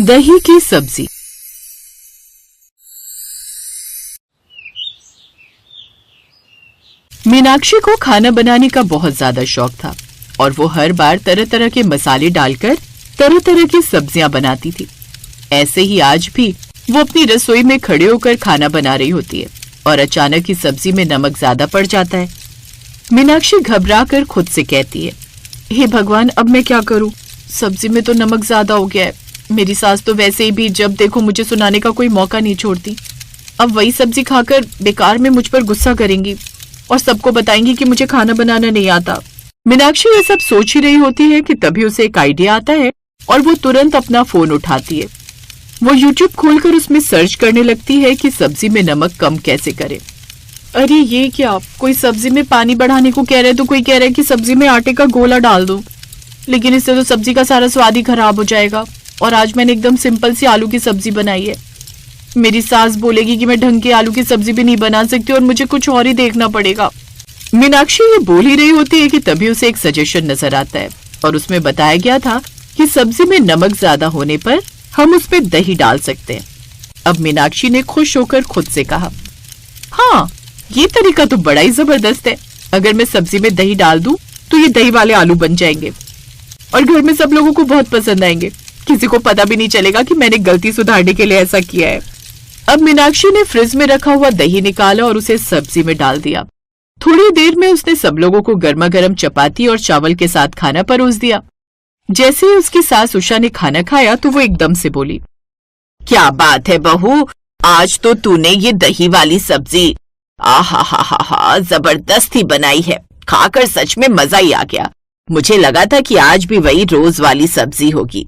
दही की सब्जी। मीनाक्षी को खाना बनाने का बहुत ज्यादा शौक था और वो हर बार तरह तरह के मसाले डालकर तरह तरह की सब्जियां बनाती थी। ऐसे ही आज भी वो अपनी रसोई में खड़े होकर खाना बना रही होती है और अचानक ही सब्जी में नमक ज्यादा पड़ जाता है। मीनाक्षी घबरा कर खुद से कहती है, हे भगवान, अब मैं क्या करूं? सब्जी में तो नमक ज्यादा हो गया है। मेरी सास तो वैसे ही भी जब देखो मुझे सुनाने का कोई मौका नहीं छोड़ती। अब वही सब्जी खाकर बेकार में मुझ पर गुस्सा करेंगी और सबको बताएंगी कि मुझे खाना बनाना नहीं आता। मीनाक्षी ये सब सोच ही रही होती है कि तभी उसे एक आइडिया आता है और वो तुरंत अपना फोन उठाती है। वो YouTube खोलकर उसमें सर्च करने लगती है कि सब्जी में नमक कम कैसे करे। अरे ये क्या, कोई सब्जी में पानी बढ़ाने को कह रहे तो कोई कह रहा है कि सब्जी में आटे का गोला डाल दो, लेकिन इससे तो सब्जी का सारा स्वाद ही खराब हो जाएगा। और आज मैंने एकदम सिंपल सी आलू की सब्जी बनाई है। मेरी सास बोलेगी कि मैं ढंग की आलू की सब्जी भी नहीं बना सकती और मुझे कुछ और ही देखना पड़ेगा। मीनाक्षी ये बोल ही रही होती है कि तभी उसे एक सजेशन नजर आता है और उसमें बताया गया था कि सब्जी में नमक ज्यादा होने पर हम उसमें दही डाल सकते हैं। अब मीनाक्षी ने खुश होकर खुद से कहा, हाँ, ये तरीका तो बड़ा ही जबरदस्त है। अगर मैं सब्जी में दही डाल दूं तो ये दही वाले आलू बन जाएंगे और घर में सब लोगों को बहुत पसंद आएंगे। किसी को पता भी नहीं चलेगा कि मैंने गलती सुधारने के लिए ऐसा किया है। अब मीनाक्षी ने फ्रिज में रखा हुआ दही निकाला और उसे सब्जी में डाल दिया। थोड़ी देर में उसने सब लोगों को गर्मा गर्म चपाती और चावल के साथ खाना परोस दिया। जैसे ही उसकी सास उषा ने खाना खाया तो वो एकदम से बोली, क्या बात है बहू, आज तो तूने ये दही वाली सब्जी आहा जबरदस्त ही बनाई है। खाकर सच में मजा ही आ गया। मुझे लगा था कि आज भी वही रोज वाली सब्जी होगी।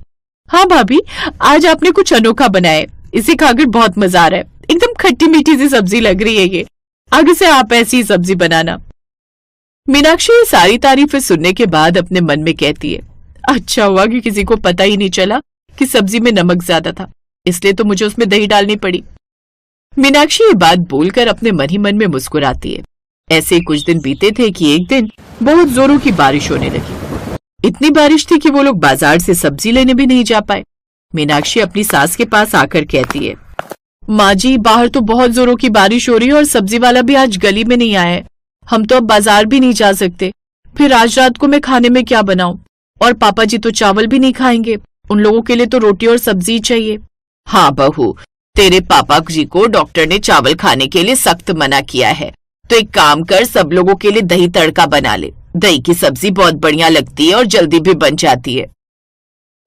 हाँ भाभी, आज आपने कुछ अनोखा बनाया। इसे खाकर बहुत मजा आ रहा है। एकदम खट्टी मीठी सी सब्जी लग रही है ये। आगे से आप ऐसी ही सब्जी बनाना। मीनाक्षी ये सारी तारीफें सुनने के बाद अपने मन में कहती है, अच्छा हुआ कि किसी को पता ही नहीं चला कि सब्जी में नमक ज्यादा था, इसलिए तो मुझे उसमें दही डालनी पड़ी। मीनाक्षी ये बात बोलकर अपने मन ही मन में मुस्कुराती है। ऐसे ही कुछ दिन बीते थे कि एक दिन बहुत जोरों की बारिश होने लगी। इतनी बारिश थी कि वो लोग बाजार से सब्जी लेने भी नहीं जा पाए। मीनाक्षी अपनी सास के पास आकर कहती है, माँ जी, बाहर तो बहुत जोरों की बारिश हो रही है और सब्जी वाला भी आज गली में नहीं आया है। हम तो अब बाजार भी नहीं जा सकते। फिर आज रात को मैं खाने में क्या बनाऊं? और पापा जी तो चावल भी नहीं खाएंगे। उन लोगों के लिए तो रोटी और सब्जी चाहिए। हाँ बहू, तेरे पापा जी को डॉक्टर ने चावल खाने के लिए सख्त मना किया है, तो एक काम कर, सब लोगों के लिए दही तड़का बना ले। दही की सब्जी बहुत बढ़िया लगती है और जल्दी भी बन जाती है।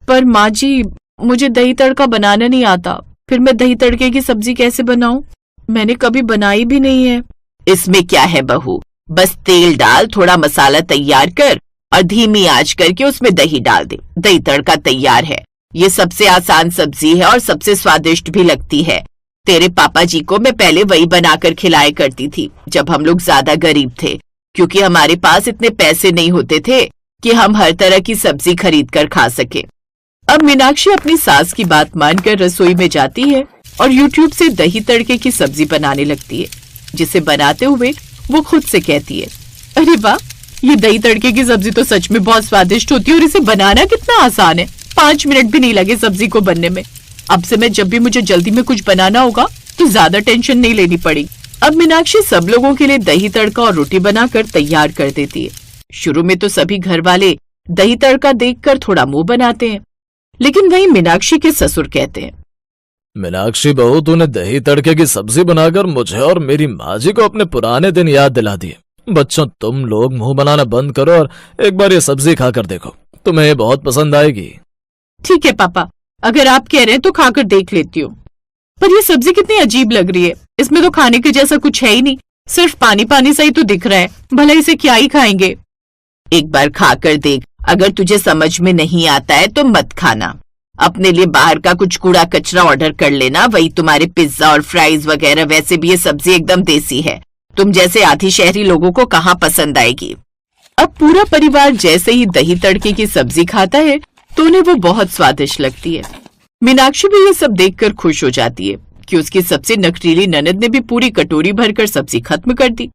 पर माँ जी, मुझे दही तड़का बनाना नहीं आता। फिर मैं दही तड़के की सब्जी कैसे बनाऊं? मैंने कभी बनाई भी नहीं है। इसमें क्या है बहू, बस तेल डाल, थोड़ा मसाला तैयार कर और धीमी आंच करके उसमें दही डाल दे। दही तड़का तैयार है। ये सबसे आसान सब्जी है और सबसे स्वादिष्ट भी लगती है। तेरे पापा जी को मैं पहले वही बनाकर खिलाया करती थी जब हम लोग ज्यादा गरीब थे, क्योंकि हमारे पास इतने पैसे नहीं होते थे कि हम हर तरह की सब्जी खरीद कर खा सके। अब मीनाक्षी अपनी सास की बात मानकर रसोई में जाती है और YouTube से दही तड़के की सब्जी बनाने लगती है, जिसे बनाते हुए वो खुद से कहती है, अरे वाह, ये दही तड़के की सब्जी तो सच में बहुत स्वादिष्ट होती है और इसे बनाना कितना आसान है। 5 मिनट भी नहीं लगे सब्जी को बनने में। अब से मैं जब भी मुझे जल्दी में कुछ बनाना होगा तो ज्यादा टेंशन नहीं लेनी पड़ेगी। अब मीनाक्षी सब लोगों के लिए दही तड़का और रोटी बनाकर तैयार कर देती है। शुरू में तो सभी घर वाले दही तड़का देखकर थोड़ा मुंह बनाते हैं, लेकिन वहीं मीनाक्षी के ससुर कहते हैं, मीनाक्षी बहू, तूने दही तड़के की सब्जी बनाकर मुझे और मेरी माँ जी को अपने पुराने दिन याद दिला दिए। बच्चों, तुम लोग मुंह बनाना बंद करो और एक बार ये सब्जी खाकर देखो, तुम्हें ये बहुत पसंद आएगी। ठीक है पापा, अगर आप कह रहे हैं तो खाकर देख लेती हूँ। पर ये सब्जी कितनी अजीब लग रही है। इसमें तो खाने के जैसा कुछ है ही नहीं, सिर्फ पानी पानी सा ही तो दिख रहा है। भला इसे क्या ही खाएंगे? एक बार खाकर देख, अगर तुझे समझ में नहीं आता है तो मत खाना। अपने लिए बाहर का कुछ कूड़ा कचरा ऑर्डर कर लेना, वही तुम्हारे पिज्जा और फ्राइज वगैरह। वैसे भी ये सब्जी एकदम देसी है, तुम जैसे आधी शहरी लोगों को कहाँ पसंद आएगी। अब पूरा परिवार जैसे ही दही तड़के की सब्जी खाता है तो उन्हें वो बहुत स्वादिष्ट लगती है। मीनाक्षी भी ये सब देखकर खुश हो जाती है कि उसकी सबसे नखरीली ननद ने भी पूरी कटोरी भरकर सब्जी खत्म कर दी।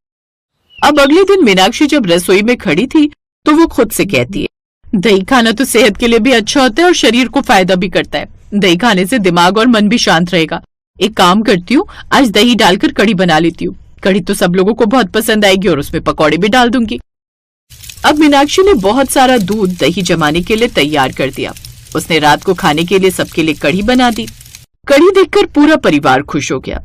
अब अगले दिन मीनाक्षी जब रसोई में खड़ी थी तो वो खुद से कहती है, दही खाना तो सेहत के लिए भी अच्छा होता है और शरीर को फायदा भी करता है। दही खाने से दिमाग और मन भी शांत रहेगा। एक काम करती हूँ, आज दही डालकर कढ़ी बना लेती हूँ। कढ़ी तो सब लोगों को बहुत पसंद आएगी और उसमें पकौड़े भी डाल दूंगी। अब मीनाक्षी ने बहुत सारा दूध दही जमाने के लिए तैयार कर दिया। उसने रात को खाने के लिए सबके लिए कढ़ी बना दी। कढ़ी देखकर पूरा परिवार खुश हो गया।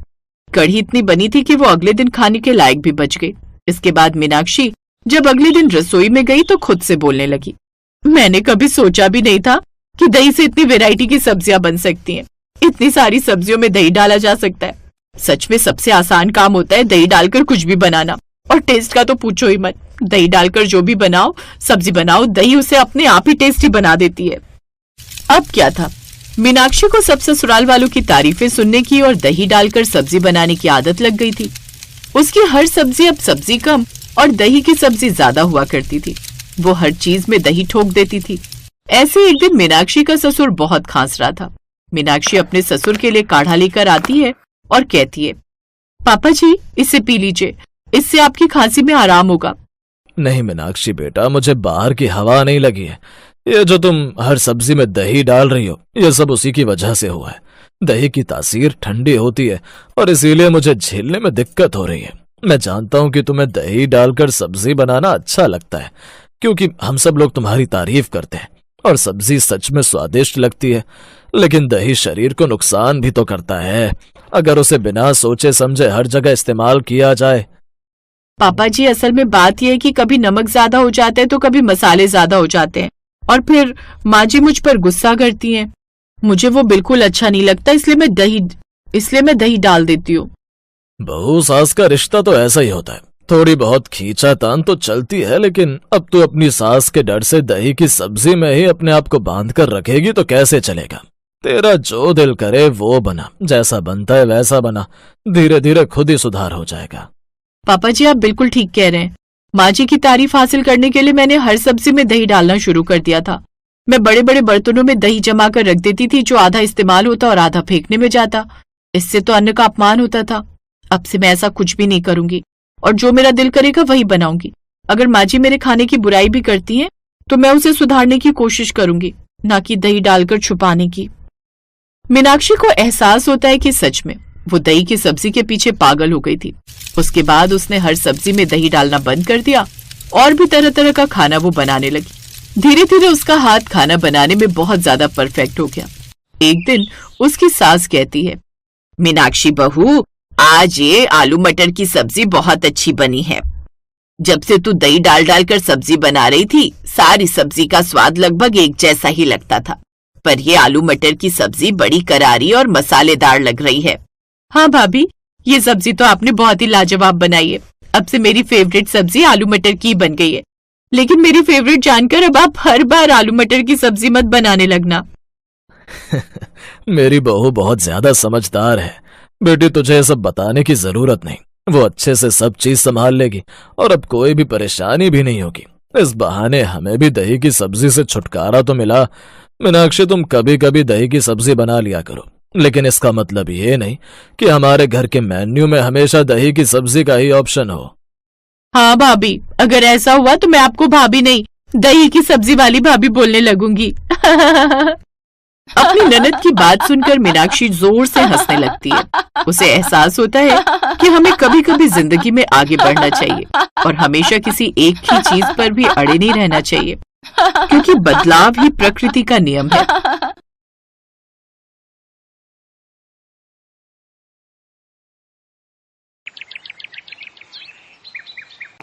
कढ़ी इतनी बनी थी कि वो अगले दिन खाने के लायक भी बच गई। इसके बाद मीनाक्षी जब अगले दिन रसोई में गई तो खुद से बोलने लगी, मैंने कभी सोचा भी नहीं था कि दही से इतनी वैरायटी की सब्जियां बन सकती हैं। इतनी सारी सब्जियों में दही डाला जा सकता है। सच में सबसे आसान काम होता है दही डालकर कुछ भी बनाना। और टेस्ट का तो पूछो ही मत। दही डालकर जो भी बनाओ, सब्जी बनाओ, दही उसे अपने आप ही टेस्टी बना देती है। अब क्या था, मीनाक्षी को सब ससुराल वालों की तारीफें सुनने की और दही डालकर सब्जी बनाने की आदत लग गई थी। उसकी हर सब्जी अब सब्जी कम और दही की सब्जी ज्यादा हुआ करती थी। वो हर चीज में दही ठोक देती थी। ऐसे एक दिन मीनाक्षी का ससुर बहुत खांस रहा था। मीनाक्षी अपने ससुर के लिए काढ़ा लेकर आती है और कहती है, पापा जी इसे पी लीजिए, इससे आपकी खांसी में आराम होगा। नहीं मीनाक्षी बेटा, मुझे बाहर की हवा नहीं लगी है। ये जो तुम हर सब्जी में दही डाल रही हो, ये सब उसी की वजह से हुआ है। दही की तासीर ठंडी होती है और इसीलिए मुझे झेलने में दिक्कत हो रही है। मैं जानता हूं कि तुम्हें दही डालकर सब्जी बनाना अच्छा लगता है, क्योंकि हम सब लोग तुम्हारी तारीफ करते हैं और सब्जी सच में स्वादिष्ट लगती है। लेकिन दही शरीर को नुकसान भी तो करता है अगर उसे बिना सोचे समझे हर जगह इस्तेमाल किया जाए। पापा जी असल में बात यह है कि कभी नमक ज्यादा हो जाता है तो कभी मसाले ज्यादा हो जाते हैं और फिर माँ जी मुझ पर गुस्सा करती हैं। मुझे वो बिल्कुल अच्छा नहीं लगता, इसलिए मैं दही डाल देती हूँ। बहू सास का रिश्ता तो ऐसा ही होता है। थोड़ी बहुत खींचातान तो चलती है, लेकिन अब तू अपनी सास के डर से दही की सब्जी में ही अपने आप को बांध कर रखेगी तो कैसे चलेगा। तेरा जो दिल करे वो बना, जैसा बनता है वैसा बना, धीरे धीरे खुद ही सुधार हो जाएगा। पापा जी आप बिल्कुल ठीक कह रहे हैं। माँ जी की तारीफ हासिल करने के लिए मैंने हर सब्जी में दही डालना शुरू कर दिया था। मैं बड़े बड़े बर्तनों में दही जमा कर रख देती थी, जो आधा इस्तेमाल होता और आधा फेंकने में जाता। इससे तो अन्न का अपमान होता था। अब से मैं ऐसा कुछ भी नहीं करूंगी और जो मेरा दिल करेगा वही बनाऊंगी। अगर माँ जी मेरे खाने की बुराई भी करती हैं तो मैं उसे सुधारने की कोशिश करूंगी, ना कि दही डालकर छुपाने की। मीनाक्षी को एहसास होता है कि सच में वो दही की सब्जी के पीछे पागल हो गई थी। उसके बाद उसने हर सब्जी में दही डालना बंद कर दिया और भी तरह तरह का खाना वो बनाने लगी। धीरे धीरे उसका हाथ खाना बनाने में बहुत ज्यादा परफेक्ट हो गया। एक दिन उसकी सास कहती है, मीनाक्षी बहू आज ये आलू मटर की सब्जी बहुत अच्छी बनी है। जब से तू दही डाल डालकर सब्जी बना रही थी, सारी सब्जी का स्वाद लगभग एक जैसा ही लगता था, पर ये आलू मटर की सब्जी बड़ी करारी और मसालेदार लग रही है। हाँ भाभी, ये सब्जी तो आपने बहुत ही लाजवाब बनाई है। अब से मेरी फेवरेट सब्जी आलू मटर की बन गई है। लेकिन मेरी फेवरेट जानकर अब आप हर बार आलू मटर की सब्जी मत बनाने लगना। मेरी बहू बहुत ज्यादा समझदार है बेटी, तुझे सब बताने की जरूरत नहीं। वो अच्छे से सब चीज संभाल लेगी और अब कोई भी परेशानी भी नहीं होगी। इस बहाने हमें भी दही की सब्जी से छुटकारा तो मिला। मीनाक्षी तुम कभी कभी दही की सब्जी बना लिया करो, लेकिन इसका मतलब ये नहीं कि हमारे घर के मेन्यू में हमेशा दही की सब्जी का ही ऑप्शन हो। हाँ भाभी, अगर ऐसा हुआ तो मैं आपको भाभी नहीं दही की सब्जी वाली भाभी बोलने लगूंगी। अपनी ननद की बात सुनकर मीनाक्षी जोर से हंसने लगती है। उसे एहसास होता है कि हमें कभी कभी जिंदगी में आगे बढ़ना चाहिए और हमेशा किसी एक ही चीज पर भी अड़े नहीं रहना चाहिए, क्योंकि बदलाव ही प्रकृति का नियम है।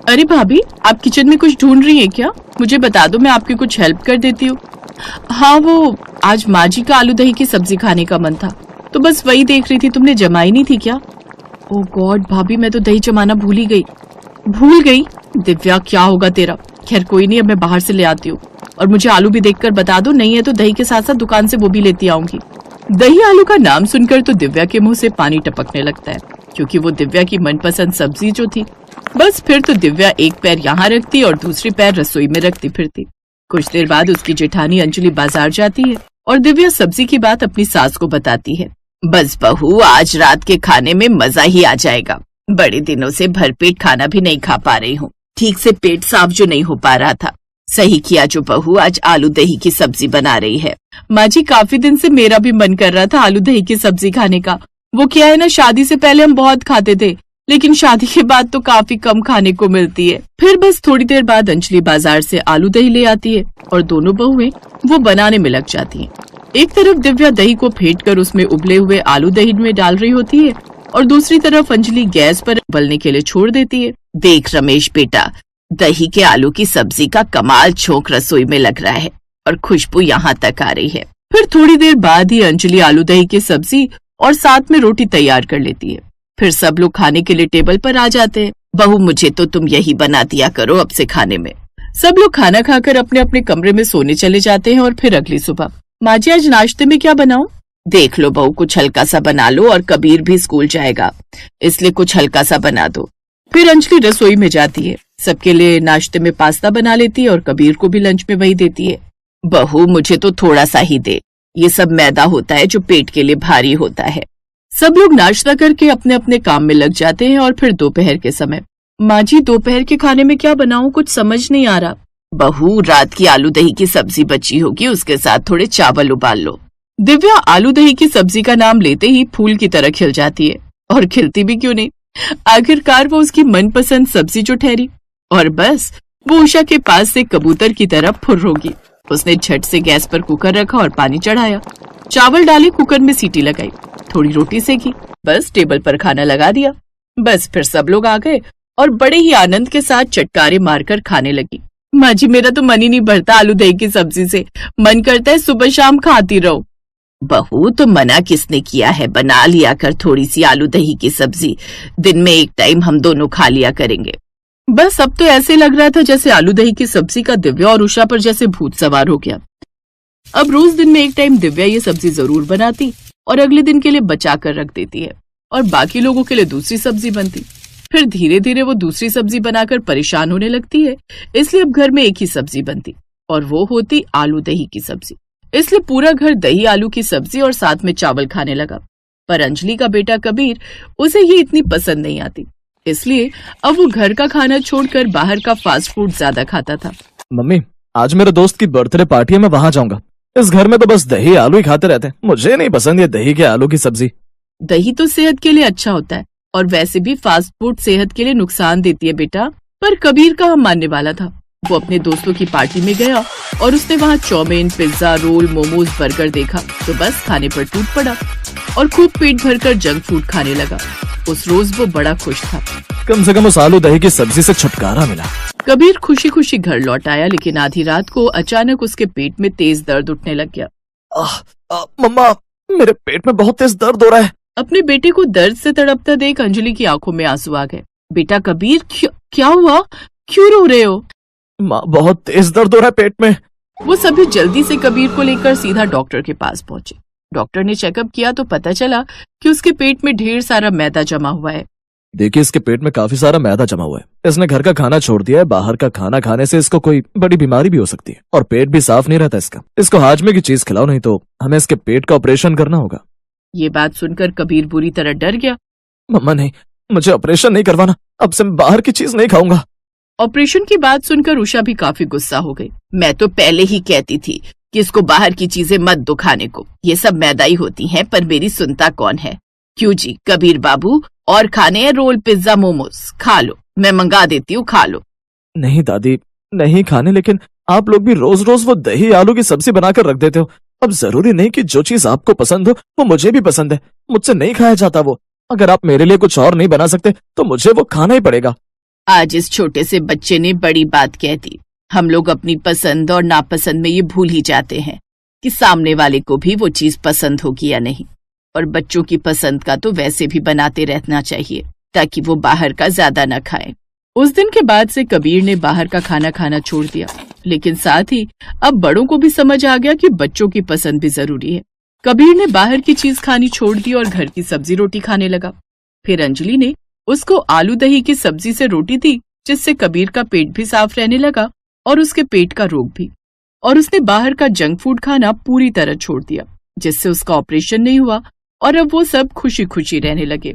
अरे भाभी, आप किचन में कुछ ढूंढ रही हैं क्या? मुझे बता दो, मैं आपकी कुछ हेल्प कर देती हूँ। हाँ, वो आज माँ जी का आलू दही की सब्जी खाने का मन था, तो बस वही देख रही थी। तुमने जमाई नहीं थी क्या? ओह गॉड भाभी, मैं तो दही जमाना भूल ही गई। भूल गई? दिव्या क्या होगा तेरा। खैर कोई नहीं, अब मैं बाहर से ले आती हूँ। और मुझे आलू भी देखकर बता दो, नहीं है तो दही के साथ साथ दुकान से वो भी लेती आऊंगी। दही आलू का नाम सुनकर तो दिव्या के मुंह से पानी टपकने लगता है, क्योंकि वो दिव्या की मनपसंद सब्जी जो थी। बस फिर तो दिव्या एक पैर यहाँ रखती और दूसरी पैर रसोई में रखती फिरती। कुछ देर बाद उसकी जेठानी अंजलि बाजार जाती है और दिव्या सब्जी की बात अपनी सास को बताती है। बस बहू, आज रात के खाने में मजा ही आ जाएगा। बड़े दिनों से भरपेट खाना भी नहीं खा पा रही हूँ। ठीक से पेट साफ जो नहीं हो पा रहा था। सही किया जो बहू आज आलू दही की सब्जी बना रही है। माँ जी, काफी दिन से मेरा भी मन कर रहा था आलू दही की सब्जी खाने का। वो क्या है ना, शादी से पहले हम बहुत खाते थे, लेकिन शादी के बाद तो काफी कम खाने को मिलती है। फिर बस थोड़ी देर बाद अंजलि बाजार से आलू दही ले आती है और दोनों बहुएं वो बनाने में लग जाती हैं। एक तरफ दिव्या दही को फेंट कर उसमें उबले हुए आलू दही में डाल रही होती है और दूसरी तरफ अंजलि गैस पर उबलने के लिए छोड़ देती है। देख रमेश बेटा, दही के आलू की सब्जी का कमाल झोंक रसोई में लग रहा है और खुशबू यहाँ तक आ रही है। फिर थोड़ी देर बाद ही अंजलि आलू दही की सब्जी और साथ में रोटी तैयार कर लेती है। फिर सब लोग खाने के लिए टेबल पर आ जाते हैं। बहू, मुझे तो तुम यही बना दिया करो अब से खाने में। सब लोग खाना खाकर अपने अपने कमरे में सोने चले जाते हैं और फिर अगली सुबह, माँ जी आज नाश्ते में क्या बनाऊं? देख लो बहू, कुछ हल्का सा बना लो, और कबीर भी स्कूल जाएगा इसलिए कुछ हल्का सा बना दो। फिर अंजलि रसोई में जाती है, सबके लिए नाश्ते में पास्ता बना लेती है और कबीर को भी लंच में वही देती है। बहू, मुझे तो थोड़ा सा ही दे, ये सब मैदा होता है जो पेट के लिए भारी होता है। सब लोग नाश्ता करके अपने अपने काम में लग जाते हैं और फिर दोपहर के समय, माँ जी दोपहर के खाने में क्या बनाऊं, कुछ समझ नहीं आ रहा। बहू, रात की आलू दही की सब्जी बची होगी, उसके साथ थोड़े चावल उबाल लो। दिव्या आलू दही की सब्जी का नाम लेते ही फूल की तरह खिल जाती है, और खिलती भी क्यों नहीं, आखिरकार वो उसकी मनपसंद सब्जी जो ठहरी। और बस वो उषा के पास से कबूतर की तरह फुर्र होगी। उसने झट से गैस पर कुकर रखा और पानी चढ़ाया, चावल डाले, कुकर में सीटी लगाई, थोड़ी रोटी सेकी, बस टेबल पर खाना लगा दिया। बस फिर सब लोग आ गए और बड़े ही आनंद के साथ चटकारे मारकर खाने लगी। माँ जी, मेरा तो मन ही नहीं भरता आलू दही की सब्जी से, मन करता है सुबह शाम खाती रहो। बहू, तो मना किसने किया है, बना लिया कर थोड़ी सी आलू दही की सब्जी, दिन में एक टाइम हम दोनों खा लिया करेंगे। बस अब तो ऐसे लग रहा था जैसे आलू दही की सब्जी का दिव्या और उषा पर जैसे भूत सवार हो गया। अब रोज दिन में एक टाइम दिव्या ये सब्जी जरूर बनाती और अगले दिन के लिए बचा कर रख देती है और बाकी लोगों के लिए दूसरी सब्जी बनती। फिर धीरे धीरे वो दूसरी सब्जी बनाकर परेशान होने लगती है, इसलिए अब घर में एक ही सब्जी बनती और वो होती आलू दही की सब्जी। इसलिए पूरा घर दही आलू की सब्जी और साथ में चावल खाने लगा। पर अंजलि का बेटा कबीर, उसे ये इतनी पसंद नहीं आती, इसलिए अब वो घर का खाना छोड़कर बाहर का फास्ट फूड ज्यादा खाता था। मम्मी, आज मेरे दोस्त की बर्थडे पार्टी है, मैं वहां जाऊंगा। इस घर में तो बस दही आलू ही खाते रहते हैं, मुझे नहीं पसंद ये दही के आलू की सब्जी। दही तो सेहत के लिए अच्छा होता है और वैसे भी फास्ट फूड सेहत के लिए नुकसान देती है बेटा। पर कबीर का हम मानने वाला था। वो अपने दोस्तों की पार्टी में गया और उसने वहाँ chowmein, pizza, roll, momos, burger देखा तो बस खाने पर टूट पड़ा और खूब पेट भरकर जंक फूड खाने लगा। उस रोज वो बड़ा खुश था, कम से कम उस आलू दही की सब्जी से छुटकारा मिला। कबीर खुशी खुशी घर लौट आया, लेकिन आधी रात को अचानक उसके पेट में तेज दर्द उठने लग गया। मम्मा, मेरे पेट में बहुत तेज दर्द हो रहा है। अपने बेटे को दर्द से तड़पता देख अंजलि की आंखों में आंसू आ गए। बेटा कबीर, क्या हुआ, क्यों रो रहे हो? माँ, बहुत तेज दर्द हो रहा है पेट में। वो सभी जल्दी से कबीर को लेकर सीधा डॉक्टर के पास पहुंचे। डॉक्टर ने चेकअप किया तो पता चला कि उसके पेट में ढेर सारा मैदा जमा हुआ है। देखिए, इसके पेट में काफी सारा मैदा जमा हुआ है। इसने घर का खाना छोड़ दिया है। बाहर का खाना खाने से इसको कोई बड़ी बीमारी भी हो सकती है और पेट भी साफ नहीं रहता इसका। इसको हाजमे की चीज खिलाओ, नहीं तो हमें इसके पेट का ऑपरेशन करना होगा। ये बात सुनकर कबीर बुरी तरह डर गया। मम्मा नहीं, मुझे ऑपरेशन नहीं करवाना, अब से मैं बाहर की चीज नहीं खाऊंगा। ऑपरेशन की बात सुनकर उषा भी काफी गुस्सा हो गई। मैं तो पहले ही कहती थी कि इसको बाहर की चीजें मत दो खाने को, ये सब मैदाई होती हैं, पर मेरी सुनता कौन है। क्यों जी कबीर बाबू, और खाने हैं रोल, पिज्जा, मोमोज, खा लो, मैं मंगा देती हूँ, खा लो। नहीं दादी, नहीं खाने, लेकिन आप लोग भी रोज रोज वो दही आलू की सब्जी बनाकर रख देते हो। अब जरूरी नहीं कि जो चीज आपको पसंद हो वो मुझे भी पसंद है। मुझसे नहीं खाया जाता वो। अगर आप मेरे लिए कुछ और नहीं बना सकते तो मुझे वो खाना ही पड़ेगा। आज इस छोटे से बच्चे ने बड़ी बात कह दी। हम लोग अपनी पसंद और नापसंद में ये भूल ही जाते हैं कि सामने वाले को भी वो चीज पसंद होगी या नहीं। और बच्चों की पसंद का तो वैसे भी बनाते रहना चाहिए ताकि वो बाहर का ज्यादा न खाएं। उस दिन के बाद से कबीर ने बाहर का खाना खाना छोड़ दिया, लेकिन साथ ही अब बड़ों को भी समझ आ गया कि बच्चों की पसंद भी जरूरी है। कबीर ने बाहर की चीज खानी छोड़ दी और घर की सब्जी रोटी खाने लगा। फिर अंजलि ने उसको आलू दही की सब्जी से रोटी दी, जिससे कबीर का पेट भी साफ रहने लगा और उसके पेट का रोग भी। और उसने बाहर का जंक फूड खाना पूरी तरह छोड़ दिया, जिससे उसका ऑपरेशन नहीं हुआ और अब वो सब खुशी खुशी रहने लगे।